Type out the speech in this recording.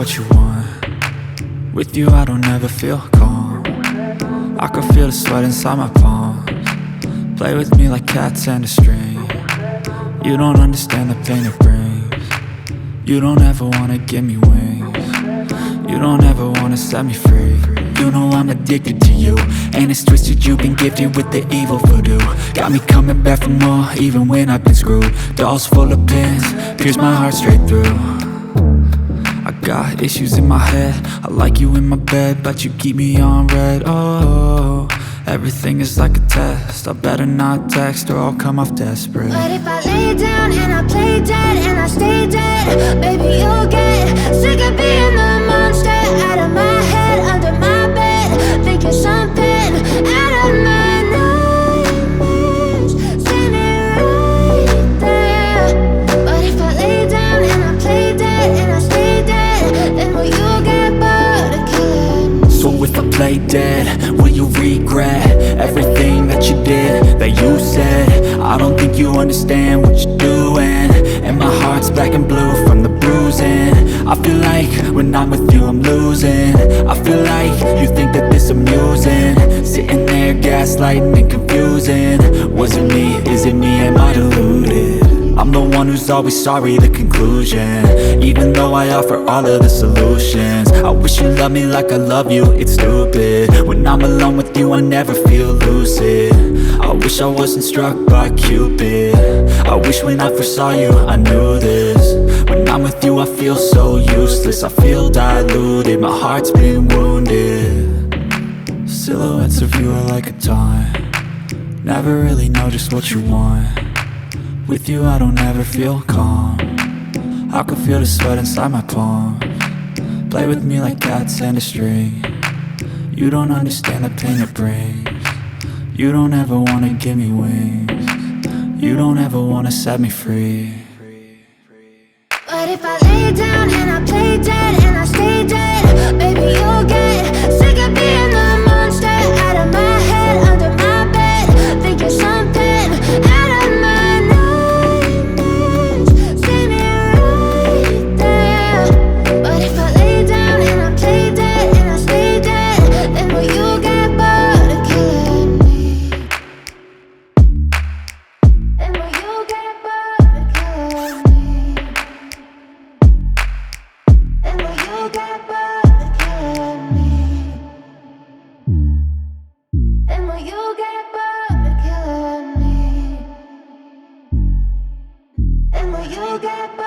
what you want. With you I don't ever feel calm. I can feel the sweat inside my palms. Play with me like cats and a string. You don't understand the pain it brings. You don't ever wanna give me wings. You don't ever wanna set me free. You know I'm addicted to you, and it's twisted, you've been gifted with the evil voodoo. Got me coming back for more, even when I've been screwed. Dolls full of pins, pierce my heart straight through. I got issues in my head, I like you in my bed, but you keep me on red. Oh, everything is like a test, I better not text or I'll come off desperate. But if I lay down and I play dead and I stay dead, baby you'll get sick of being the monster out of my head, under my bed, thinking something out of my nightmares, standing right there. But if I lay down and I play dead and I stay dead, then will you get bored of killing me? So if I play dead, will you regret everything that you did, that you said? I don't think you understand what you're doing, and my heart's black and blue from the bruising. I feel like when I'm with you I'm losing. I feel like you think that this amusing, sitting there gaslighting and confusing. Was it me? Is it me? Am I deluded? I'm the one who's always sorry, the conclusion, even though I offer all of the solutions. I wish you loved me like I love you, it's stupid. When I'm alone with you I never feel lucid. I wish I wasn't struck by Cupid. I wish when I first saw you I knew this. When I'm with you I feel so useless, I feel diluted, my heart's been wounded. Silhouettes of you are like a taunt, never really know just what you want. With you I don't ever feel calm, I can feel the sweat inside my palms. Play with me like cats and a string. You don't understand the pain it brings. You don't ever wanna give me wings. You don't ever wanna set me free. But if I lay down and I play dead and I stay dead, baby you'll get sick of being the monster out of my head, under my bed, thinking something out of my nightmares, standing right there. But if I lay down and I play dead and I stay dead, then will you get bored of killing me? Then will you get bored of killing me? Then will you get bored of killing me? Then will you get bored of killing me? Then will you get bored?